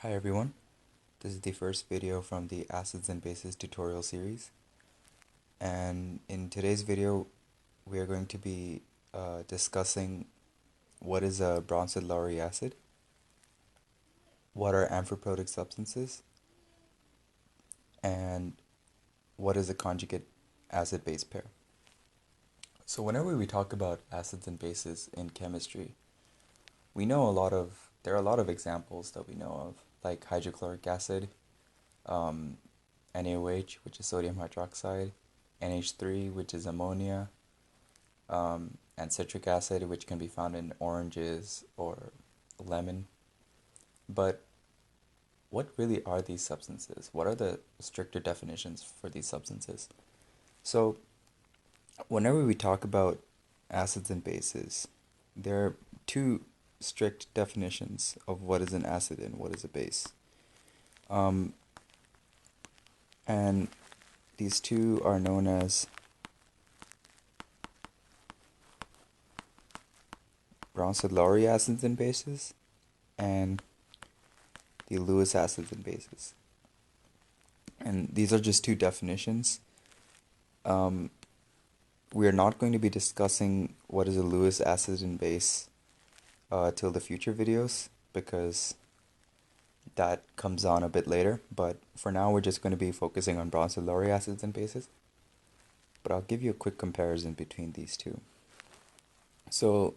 Hi everyone, this is the first video from the Acids and Bases tutorial series, and in today's video we are going to be discussing what is a Bronsted-Lowry acid, what are amphiprotic substances, and what is a conjugate acid-base pair. So whenever we talk about acids and bases in chemistry, there are a lot of examples that we know of, like hydrochloric acid, NaOH, which is sodium hydroxide, NH3, which is ammonia, and citric acid, which can be found in oranges or lemon. But what really are these substances? What are the stricter definitions for these substances? So, whenever we talk about acids and bases, there are two strict definitions of what is an acid and what is a base. And these two are known as Bronsted-Lowry acids and bases and the Lewis acids and bases. And these are just two definitions. We are not going to be discussing what is a Lewis acid and base till the future videos, because that comes on a bit later, but for now we're just going to be focusing on Bronsted-Lowry acids and bases. But I'll give you a quick comparison between these two. So,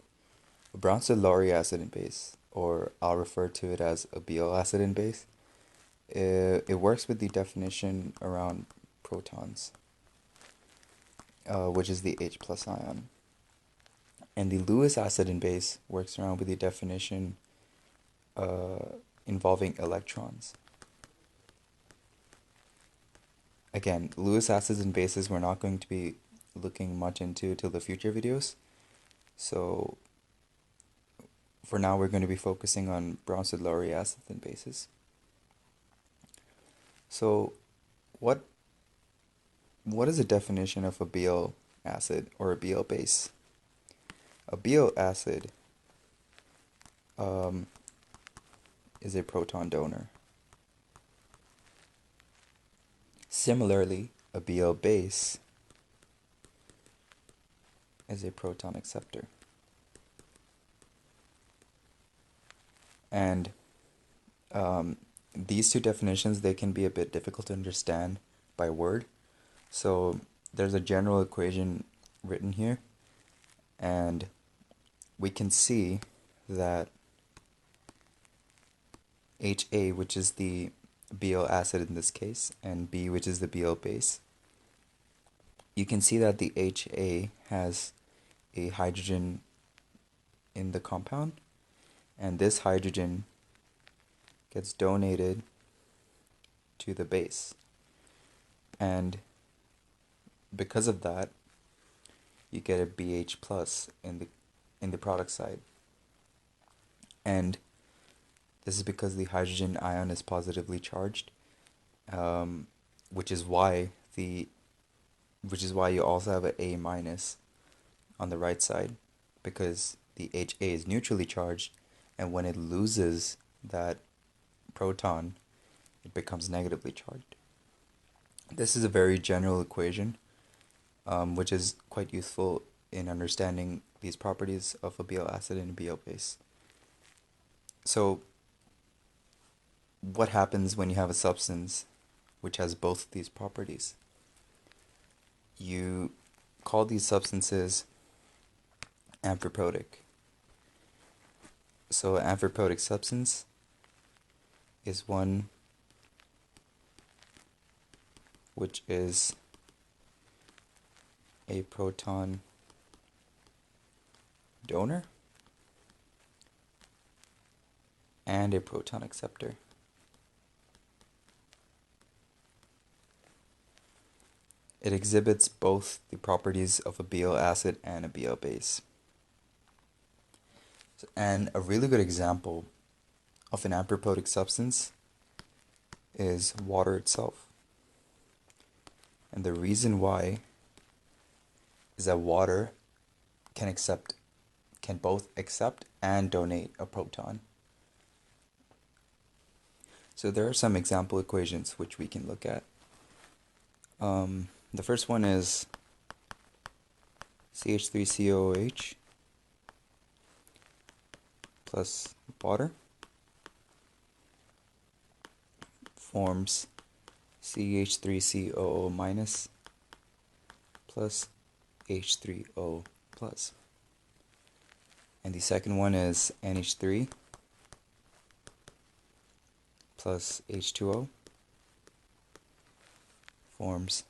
a Bronsted-Lowry acid and base, or I'll refer to it as a Beal acid and base, it works with the definition around protons, which is the H plus ion. And the Lewis acid and base works around with the definition involving electrons. Again, Lewis acids and bases we're not going to be looking much into till the future videos. So for now we're going to be focusing on Bronsted-Lowry acids and bases. So what is a definition of a Beal acid or a Beal base? A Beal acid is a proton donor. Similarly, a Beal base is a proton acceptor. And these two definitions, they can be a bit difficult to understand by word. So there's a general equation written here, and we can see that HA, which is the Beal acid in this case, and B, which is the Beal base, you can see that the HA has a hydrogen in the compound, and this hydrogen gets donated to the base. And because of that, you get a BH plus in the product side. And this is because the hydrogen ion is positively charged, which is why you also have an A minus on the right side, because the HA is neutrally charged, and when it loses that proton, it becomes negatively charged. This is a very general equation, which is quite useful in understanding these properties of a Beal acid and a Beal base. So, what happens when you have a substance which has both these properties? You call these substances amphiprotic. So, an amphiprotic substance is one which is a proton donor and a proton acceptor. It exhibits both the properties of a Beal acid and a Beal base. And a really good example of an amphiprotic substance is water itself. And the reason why is that water can both accept and donate a proton. So there are some example equations which we can look at. The first one is CH3COOH plus water forms CH3COO minus plus H3O plus. And the second one is NH3 plus H2O forms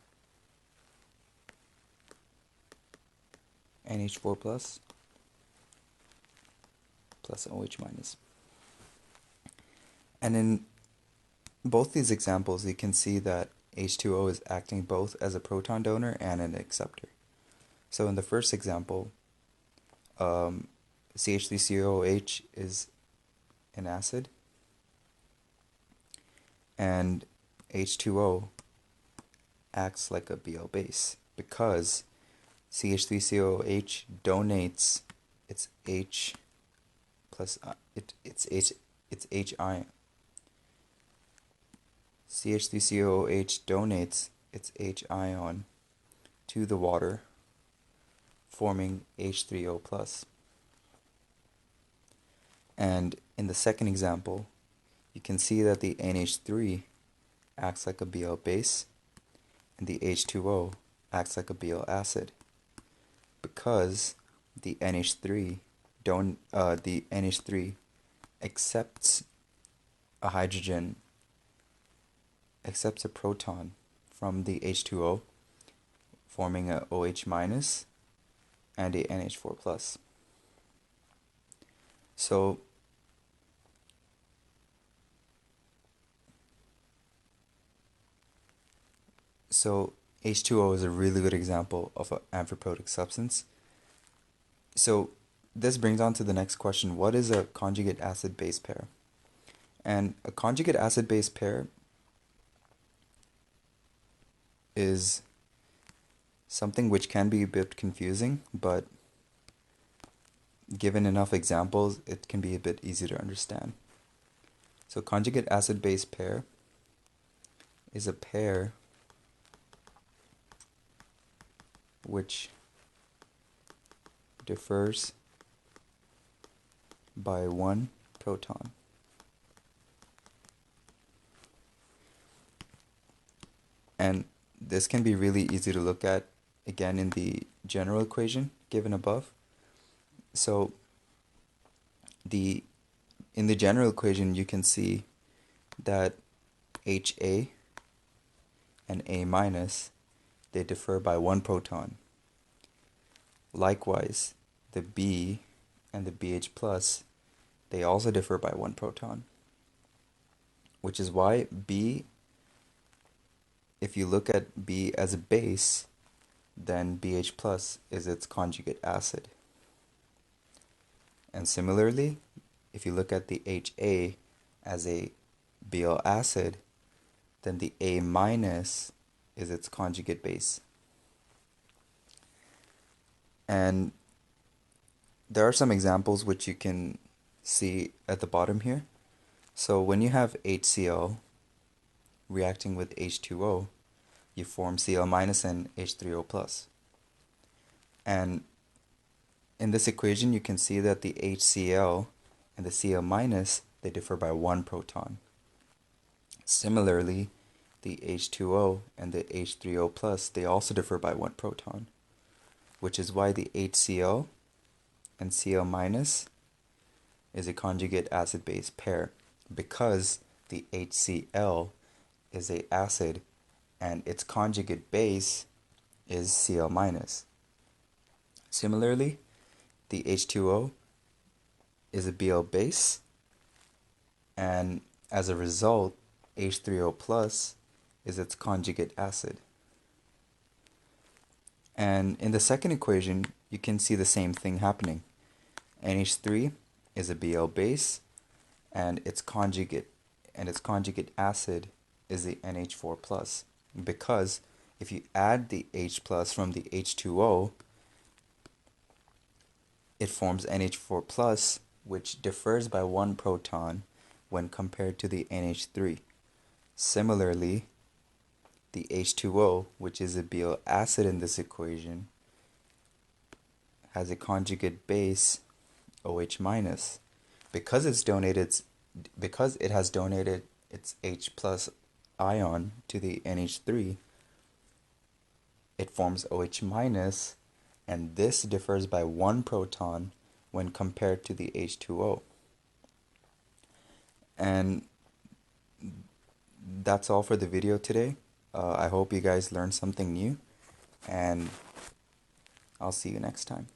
NH4 plus OH minus. And in both these examples, you can see that H2O is acting both as a proton donor and an acceptor. So in the first example, CH3COOH is an acid, and H2O acts like a Bl base because CH3COOH donates its H plus its H ion. CH3COOH donates its H ion to the water, forming H3O plus. And in the second example, you can see that the NH3 acts like a Bl base and the H2O acts like a Bl acid because the NH3 accepts a hydrogen, accepts a proton from the H2O, forming a OH minus and a NH4 plus. So H2O is a really good example of an amphiprotic substance. So this brings on to the next question. What is a conjugate acid-base pair? And a conjugate acid-base pair is something which can be a bit confusing, but given enough examples, it can be a bit easier to understand. So conjugate acid-base pair is a pair which differs by one proton. And this can be really easy to look at again in the general equation given above. So in the general equation you can see that HA and A minus, they differ by one proton. Likewise, the B and the BH plus, they also differ by one proton. Which is why B, if you look at B as a base, then BH plus is its conjugate acid. And similarly, if you look at the HA as a Bl acid, then the A minus is its conjugate base. And there are some examples which you can see at the bottom here. So when you have HCl reacting with H2O, you form Cl minus and H3O plus. And in this equation you can see that the HCl and the Cl minus, they differ by one proton. Similarly, the H2O and the H3O plus, they also differ by one proton, which is why the HCl and Cl minus is a conjugate acid-base pair, because the HCl is an acid and its conjugate base is Cl minus. Similarly, the H2O is a Bl base, and as a result, H3O plus is its conjugate acid. And in the second equation, you can see the same thing happening. NH3 is a Bl base, and its conjugate acid is the NH4 plus, because if you add the H plus from the H2O, it forms NH4 plus, which differs by one proton when compared to the NH3. Similarly, the H2O, which is a Bl acid in this equation, has a conjugate base OH minus. Because it has donated its H plus ion to the NH3, it forms OH minus, and this differs by 1 proton when compared to the H2O. And that's all for the video today. I hope you guys learned something new, and I'll see you next time.